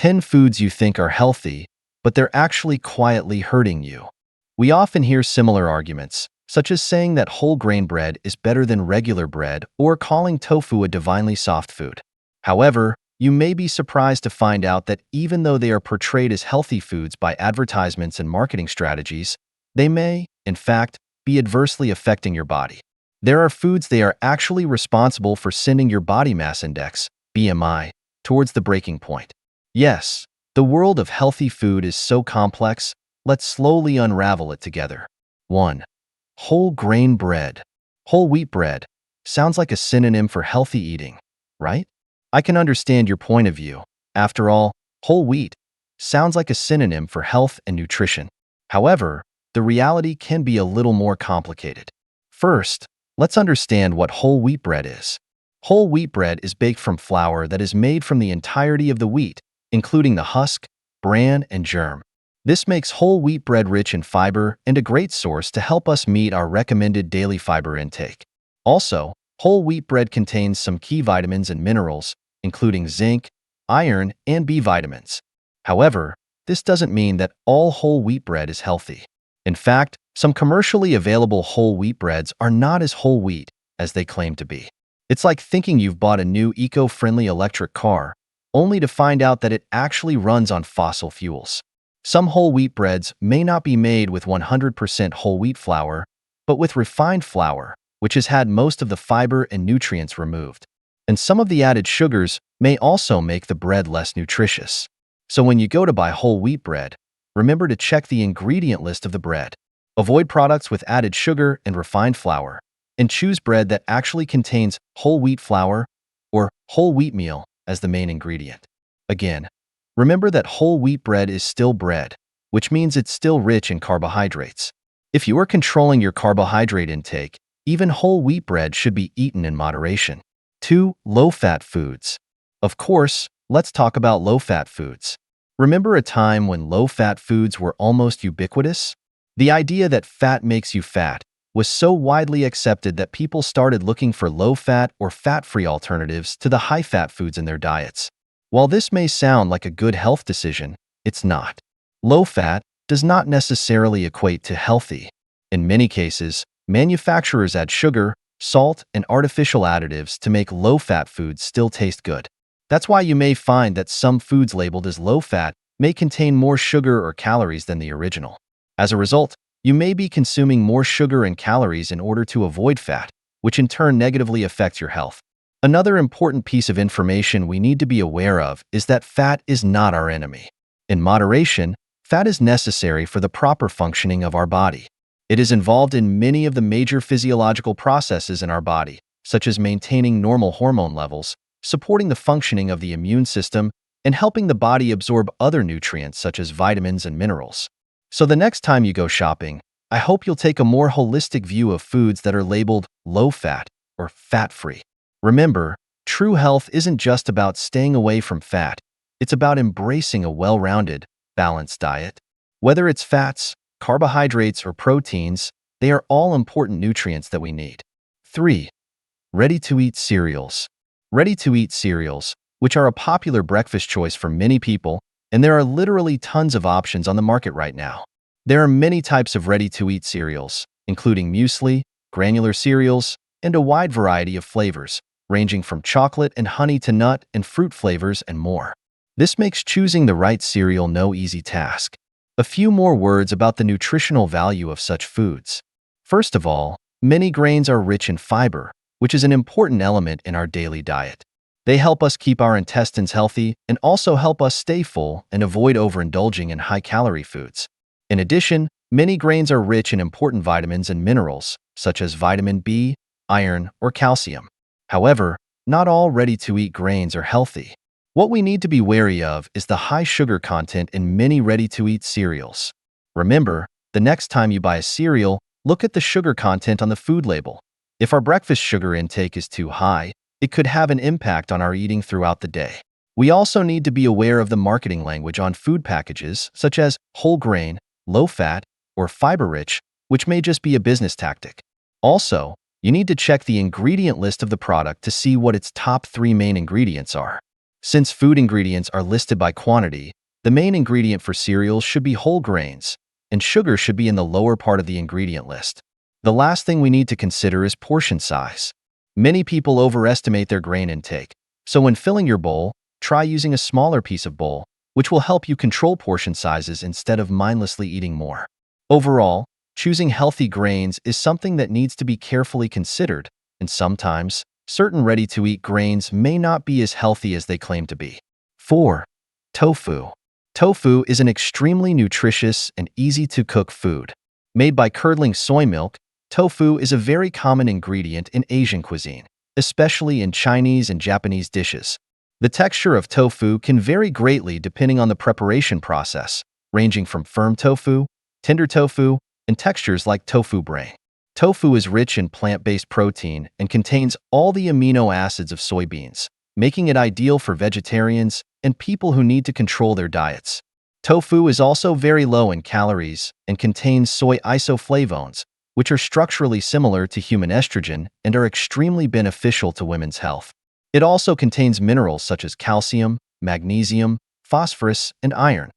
10 foods you think are healthy, but they're actually quietly hurting you. We often hear similar arguments, such as saying that whole grain bread is better than regular bread or calling tofu a divinely soft food. However, you may be surprised to find out that even though they are portrayed as healthy foods by advertisements and marketing strategies, they may, in fact, be adversely affecting your body. There are foods they are actually responsible for sending your body mass index, BMI, towards the breaking point. Yes, the world of healthy food is so complex, let's slowly unravel it together. 1. Whole grain bread. Whole wheat bread sounds like a synonym for healthy eating, right? I can understand your point of view. After all, whole wheat sounds like a synonym for health and nutrition. However, the reality can be a little more complicated. First, let's understand what whole wheat bread is. Whole wheat bread is baked from flour that is made from the entirety of the wheat, including the husk, bran, and germ. This makes whole wheat bread rich in fiber and a great source to help us meet our recommended daily fiber intake. Also, whole wheat bread contains some key vitamins and minerals, including zinc, iron, and B vitamins. However, this doesn't mean that all whole wheat bread is healthy. In fact, some commercially available whole wheat breads are not as whole wheat as they claim to be. It's like thinking you've bought a new eco-friendly electric car, only to find out that it actually runs on fossil fuels. Some whole wheat breads may not be made with 100% whole wheat flour, but with refined flour, which has had most of the fiber and nutrients removed. And some of the added sugars may also make the bread less nutritious. So when you go to buy whole wheat bread, remember to check the ingredient list of the bread. Avoid products with added sugar and refined flour, and choose bread that actually contains whole wheat flour or whole wheat meal as the main ingredient. Again, remember that whole wheat bread is still bread, which means it's still rich in carbohydrates. If you are controlling your carbohydrate intake, even whole wheat bread should be eaten in moderation. 2. Low-fat foods. Of course, let's talk about low-fat foods. Remember a time when low-fat foods were almost ubiquitous? The idea that fat makes you fat was so widely accepted that people started looking for low-fat or fat-free alternatives to the high-fat foods in their diets. While this may sound like a good health decision, it's not. Low-fat does not necessarily equate to healthy. In many cases, manufacturers add sugar, salt, and artificial additives to make low-fat foods still taste good. That's why you may find that some foods labeled as low-fat may contain more sugar or calories than the original. As a result, you may be consuming more sugar and calories in order to avoid fat, which in turn negatively affects your health. Another important piece of information we need to be aware of is that fat is not our enemy. In moderation, fat is necessary for the proper functioning of our body. It is involved in many of the major physiological processes in our body, such as maintaining normal hormone levels, supporting the functioning of the immune system, and helping the body absorb other nutrients such as vitamins and minerals. So the next time you go shopping, I hope you'll take a more holistic view of foods that are labeled low-fat or fat-free. Remember, true health isn't just about staying away from fat. It's about embracing a well-rounded, balanced diet. Whether it's fats, carbohydrates, or proteins, they are all important nutrients that we need. 3. Ready-to-eat cereals. Ready-to-eat cereals, which are a popular breakfast choice for many people, and there are literally tons of options on the market right now. There are many types of ready-to-eat cereals, including muesli, granular cereals, and a wide variety of flavors, ranging from chocolate and honey to nut and fruit flavors and more. This makes choosing the right cereal no easy task. A few more words about the nutritional value of such foods. First of all, many grains are rich in fiber, which is an important element in our daily diet. They help us keep our intestines healthy and also help us stay full and avoid overindulging in high-calorie foods. In addition, many grains are rich in important vitamins and minerals, such as vitamin B, iron, or calcium. However, not all ready-to-eat grains are healthy. What we need to be wary of is the high sugar content in many ready-to-eat cereals. Remember, the next time you buy a cereal, look at the sugar content on the food label. If our breakfast sugar intake is too high, it could have an impact on our eating throughout the day. We also need to be aware of the marketing language on food packages, such as whole grain, low-fat, or fiber-rich, which may just be a business tactic. Also, you need to check the ingredient list of the product to see what its top 3 main ingredients are. Since food ingredients are listed by quantity, the main ingredient for cereals should be whole grains, and sugar should be in the lower part of the ingredient list. The last thing we need to consider is portion size. Many people overestimate their grain intake, so when filling your bowl, try using a smaller piece of bowl, which will help you control portion sizes instead of mindlessly eating more. Overall, choosing healthy grains is something that needs to be carefully considered, and sometimes, certain ready-to-eat grains may not be as healthy as they claim to be. 4. Tofu. Tofu is an extremely nutritious and easy-to-cook food. Made by curdling soy milk, tofu is a very common ingredient in Asian cuisine, especially in Chinese and Japanese dishes. The texture of tofu can vary greatly depending on the preparation process, ranging from firm tofu, tender tofu, and textures like tofu brain. Tofu is rich in plant-based protein and contains all the amino acids of soybeans, making it ideal for vegetarians and people who need to control their diets. Tofu is also very low in calories and contains soy isoflavones, which are structurally similar to human estrogen and are extremely beneficial to women's health. It also contains minerals such as calcium, magnesium, phosphorus, and iron,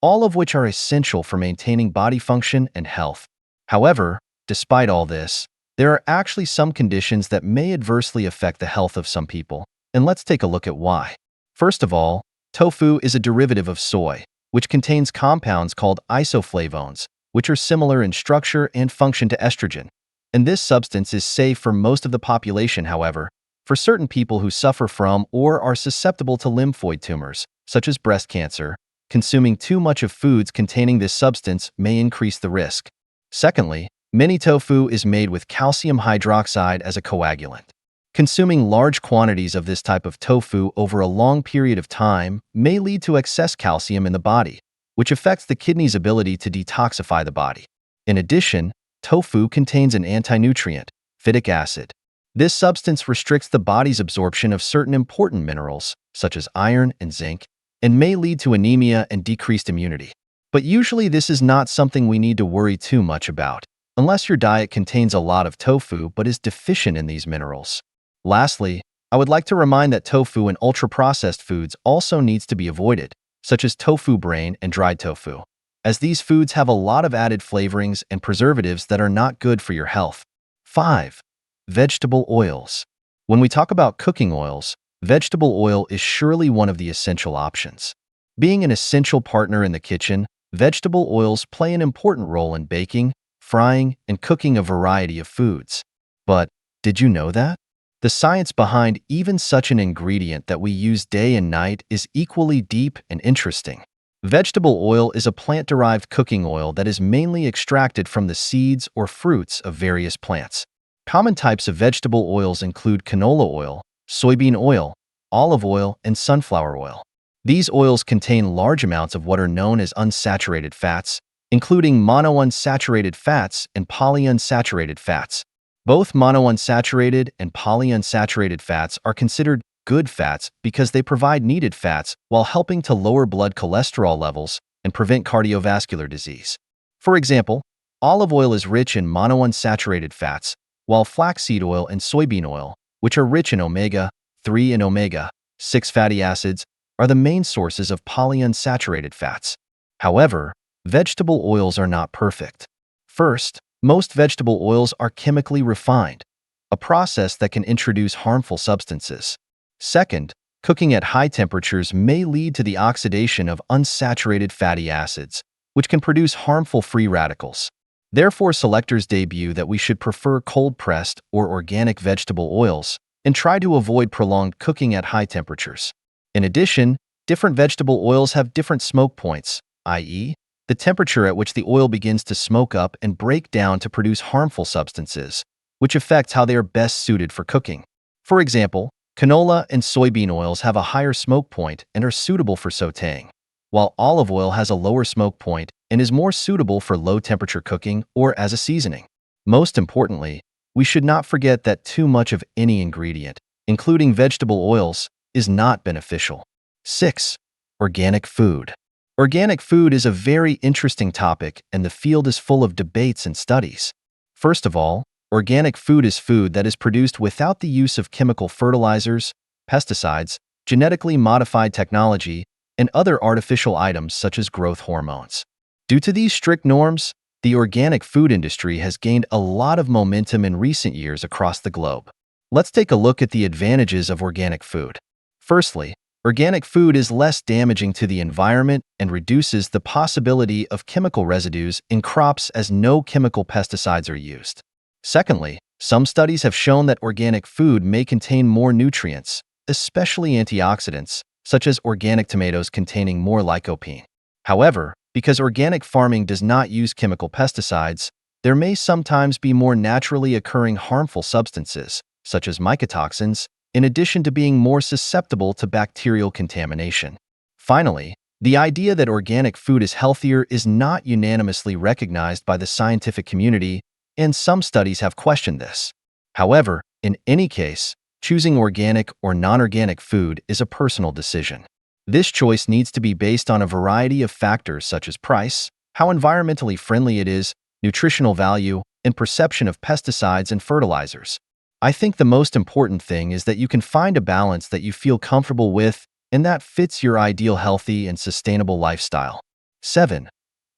all of which are essential for maintaining body function and health. However, despite all this, there are actually some conditions that may adversely affect the health of some people, and let's take a look at why. First of all, tofu is a derivative of soy, which contains compounds called isoflavones, which are similar in structure and function to estrogen. And this substance is safe for most of the population, however, for certain people who suffer from or are susceptible to lymphoid tumors, such as breast cancer, consuming too much of foods containing this substance may increase the risk. Secondly, many tofu is made with calcium hydroxide as a coagulant. Consuming large quantities of this type of tofu over a long period of time may lead to excess calcium in the body, which affects the kidney's ability to detoxify the body. In addition, tofu contains an anti-nutrient, phytic acid. This substance restricts the body's absorption of certain important minerals, such as iron and zinc, and may lead to anemia and decreased immunity. But usually this is not something we need to worry too much about, unless your diet contains a lot of tofu but is deficient in these minerals. Lastly, I would like to remind that tofu and ultra-processed foods also needs to be avoided, such as tofu brain and dried tofu, as these foods have a lot of added flavorings and preservatives that are not good for your health. 5. Vegetable oils. When we talk about cooking oils, vegetable oil is surely one of the essential options. Being an essential partner in the kitchen, vegetable oils play an important role in baking, frying, and cooking a variety of foods. But did you know that? The science behind even such an ingredient that we use day and night is equally deep and interesting. Vegetable oil is a plant-derived cooking oil that is mainly extracted from the seeds or fruits of various plants. Common types of vegetable oils include canola oil, soybean oil, olive oil, and sunflower oil. These oils contain large amounts of what are known as unsaturated fats, including monounsaturated fats and polyunsaturated fats. Both monounsaturated and polyunsaturated fats are considered good fats because they provide needed fats while helping to lower blood cholesterol levels and prevent cardiovascular disease. For example, olive oil is rich in monounsaturated fats, while flaxseed oil and soybean oil, which are rich in omega-3 and omega-6 fatty acids, are the main sources of polyunsaturated fats. However, vegetable oils are not perfect. First, most vegetable oils are chemically refined, a process that can introduce harmful substances. Second, cooking at high temperatures may lead to the oxidation of unsaturated fatty acids, which can produce harmful free radicals. Therefore, selectors debut that we should prefer cold-pressed or organic vegetable oils and try to avoid prolonged cooking at high temperatures. In addition, different vegetable oils have different smoke points, i.e., the temperature at which the oil begins to smoke up and break down to produce harmful substances, which affects how they are best suited for cooking. For example, canola and soybean oils have a higher smoke point and are suitable for sautéing, while olive oil has a lower smoke point and is more suitable for low-temperature cooking or as a seasoning. Most importantly, we should not forget that too much of any ingredient, including vegetable oils, is not beneficial. 6. Organic food. Organic food is a very interesting topic, and the field is full of debates and studies. First of all, organic food is food that is produced without the use of chemical fertilizers, pesticides, genetically modified technology, and other artificial items such as growth hormones. Due to these strict norms, the organic food industry has gained a lot of momentum in recent years across the globe. Let's take a look at the advantages of organic food. Firstly, organic food is less damaging to the environment and reduces the possibility of chemical residues in crops as no chemical pesticides are used. Secondly, some studies have shown that organic food may contain more nutrients, especially antioxidants, such as organic tomatoes containing more lycopene. However, because organic farming does not use chemical pesticides, there may sometimes be more naturally occurring harmful substances, such as mycotoxins, in addition to being more susceptible to bacterial contamination. Finally, the idea that organic food is healthier is not unanimously recognized by the scientific community, and some studies have questioned this. However, in any case, choosing organic or non-organic food is a personal decision. This choice needs to be based on a variety of factors such as price, how environmentally friendly it is, nutritional value, and perception of pesticides and fertilizers. I think the most important thing is that you can find a balance that you feel comfortable with and that fits your ideal healthy and sustainable lifestyle. 7.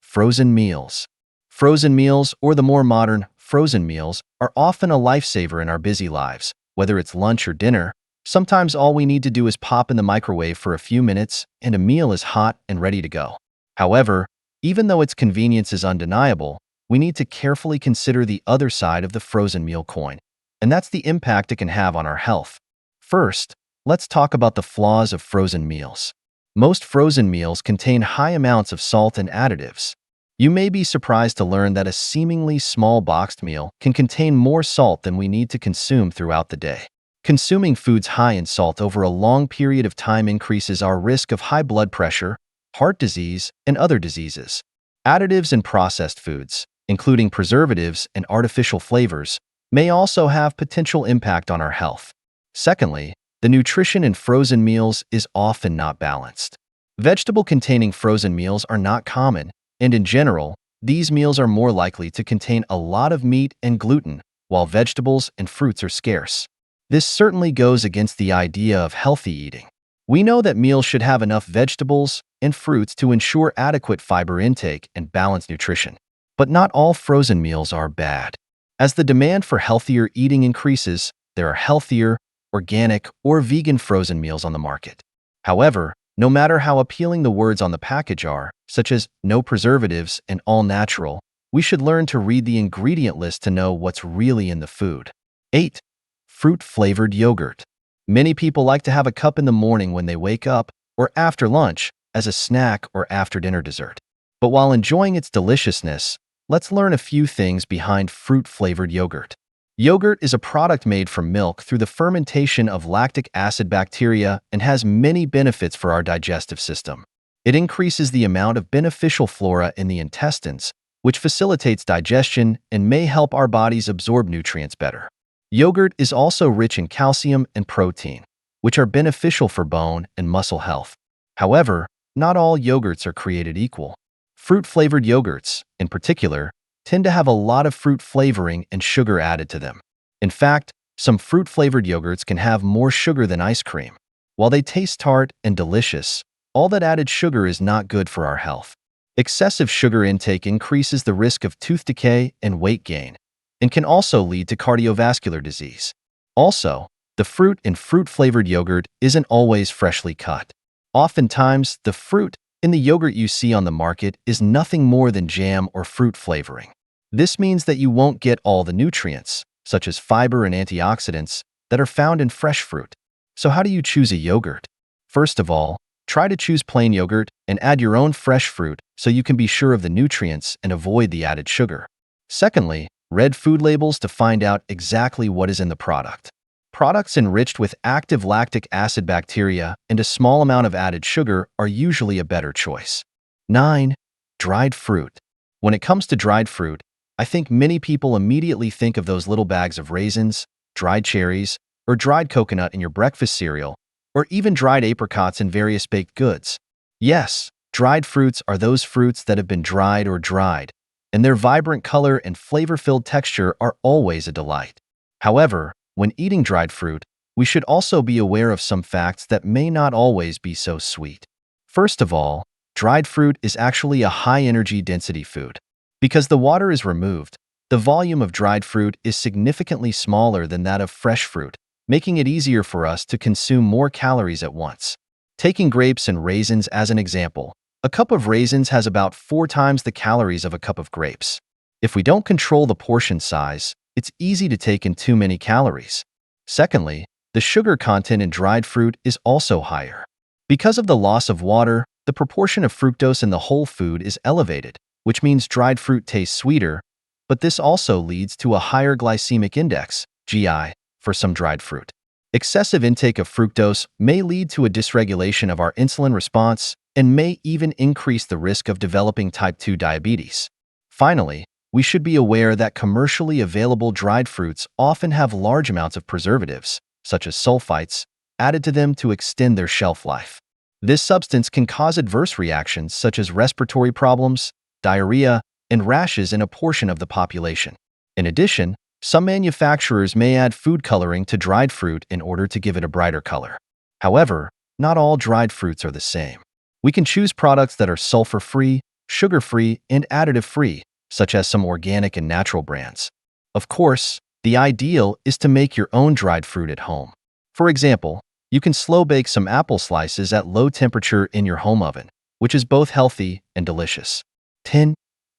Frozen meals. Frozen meals, or the more modern, frozen meals, are often a lifesaver in our busy lives. Whether it's lunch or dinner, sometimes all we need to do is pop in the microwave for a few minutes and a meal is hot and ready to go. However, even though its convenience is undeniable, we need to carefully consider the other side of the frozen meal coin, and that's the impact it can have on our health. First, let's talk about the flaws of frozen meals. Most frozen meals contain high amounts of salt and additives. You may be surprised to learn that a seemingly small boxed meal can contain more salt than we need to consume throughout the day. Consuming foods high in salt over a long period of time increases our risk of high blood pressure, heart disease, and other diseases. Additives in processed foods, including preservatives and artificial flavors, may also have potential impact on our health. Secondly, the nutrition in frozen meals is often not balanced. Vegetable-containing frozen meals are not common, and in general, these meals are more likely to contain a lot of meat and gluten, while vegetables and fruits are scarce. This certainly goes against the idea of healthy eating. We know that meals should have enough vegetables and fruits to ensure adequate fiber intake and balanced nutrition. But not all frozen meals are bad. As the demand for healthier eating increases, there are healthier, organic, or vegan frozen meals on the market. However, no matter how appealing the words on the package are, such as no preservatives and all natural, we should learn to read the ingredient list to know what's really in the food. 8. Fruit-flavored yogurt. Many people like to have a cup in the morning when they wake up or after lunch as a snack or after-dinner dessert. But while enjoying its deliciousness, let's learn a few things behind fruit-flavored yogurt. Yogurt is a product made from milk through the fermentation of lactic acid bacteria and has many benefits for our digestive system. It increases the amount of beneficial flora in the intestines, which facilitates digestion and may help our bodies absorb nutrients better. Yogurt is also rich in calcium and protein, which are beneficial for bone and muscle health. However, not all yogurts are created equal. Fruit-flavored yogurts, in particular, tend to have a lot of fruit flavoring and sugar added to them. In fact, some fruit-flavored yogurts can have more sugar than ice cream. While they taste tart and delicious, all that added sugar is not good for our health. Excessive sugar intake increases the risk of tooth decay and weight gain, and can also lead to cardiovascular disease. Also, the fruit in fruit-flavored yogurt isn't always freshly cut. Oftentimes, the fruit in the yogurt you see on the market is nothing more than jam or fruit flavoring. This means that you won't get all the nutrients, such as fiber and antioxidants, that are found in fresh fruit. So how do you choose a yogurt? First of all, try to choose plain yogurt and add your own fresh fruit so you can be sure of the nutrients and avoid the added sugar. Secondly, read food labels to find out exactly what is in the product. Products enriched with active lactic acid bacteria and a small amount of added sugar are usually a better choice. 9. Dried fruit. When it comes to dried fruit, I think many people immediately think of those little bags of raisins, dried cherries, or dried coconut in your breakfast cereal, or even dried apricots in various baked goods. Yes, dried fruits are those fruits that have been dried or dried, and their vibrant color and flavor-filled texture are always a delight. However, when eating dried fruit, we should also be aware of some facts that may not always be so sweet. First of all, dried fruit is actually a high-energy density food. Because the water is removed, the volume of dried fruit is significantly smaller than that of fresh fruit, making it easier for us to consume more calories at once. Taking grapes and raisins as an example, a cup of raisins has about 4 times the calories of a cup of grapes. If we don't control the portion size, it's easy to take in too many calories. Secondly, the sugar content in dried fruit is also higher. Because of the loss of water, the proportion of fructose in the whole food is elevated, which means dried fruit tastes sweeter, but this also leads to a higher glycemic index, GI, for some dried fruit. Excessive intake of fructose may lead to a dysregulation of our insulin response and may even increase the risk of developing type 2 diabetes. Finally, we should be aware that commercially available dried fruits often have large amounts of preservatives, such as sulfites, added to them to extend their shelf life. This substance can cause adverse reactions such as respiratory problems, diarrhea, and rashes in a portion of the population. In addition, some manufacturers may add food coloring to dried fruit in order to give it a brighter color. However, not all dried fruits are the same. We can choose products that are sulfur-free, sugar-free, and additive-free, such as some organic and natural brands. Of course, the ideal is to make your own dried fruit at home. For example, you can slow bake some apple slices at low temperature in your home oven, which is both healthy and delicious. 10.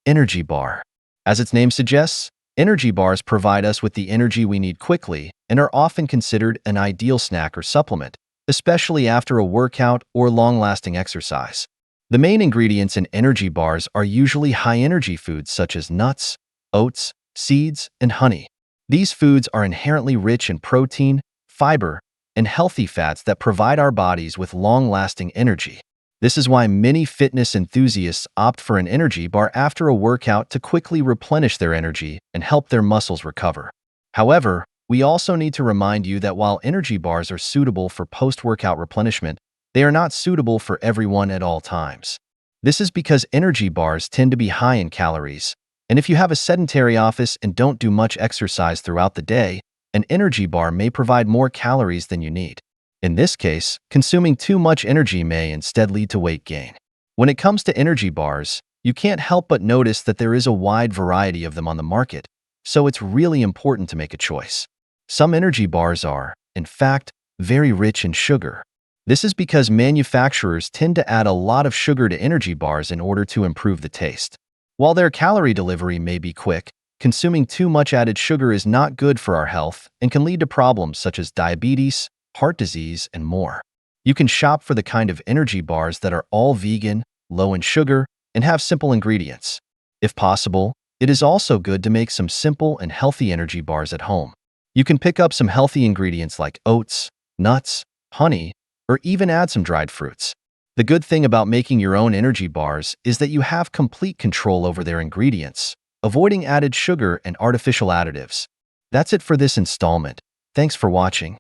Energy bar. As its name suggests, energy bars provide us with the energy we need quickly and are often considered an ideal snack or supplement, especially after a workout or long-lasting exercise. The main ingredients in energy bars are usually high-energy foods such as nuts, oats, seeds, and honey. These foods are inherently rich in protein, fiber, and healthy fats that provide our bodies with long-lasting energy. This is why many fitness enthusiasts opt for an energy bar after a workout to quickly replenish their energy and help their muscles recover. However, we also need to remind you that while energy bars are suitable for post-workout replenishment, they are not suitable for everyone at all times. This is because energy bars tend to be high in calories, and if you have a sedentary office and don't do much exercise throughout the day, an energy bar may provide more calories than you need. In this case, consuming too much energy may instead lead to weight gain. When it comes to energy bars, you can't help but notice that there is a wide variety of them on the market, so it's really important to make a choice. Some energy bars are, in fact, very rich in sugar. This is because manufacturers tend to add a lot of sugar to energy bars in order to improve the taste. While their calorie delivery may be quick, consuming too much added sugar is not good for our health and can lead to problems such as diabetes, heart disease, and more. You can shop for the kind of energy bars that are all vegan, low in sugar, and have simple ingredients. If possible, it is also good to make some simple and healthy energy bars at home. You can pick up some healthy ingredients like oats, nuts, honey, or even add some dried fruits. The good thing about making your own energy bars is that you have complete control over their ingredients, avoiding added sugar and artificial additives. That's it for this installment. Thanks for watching.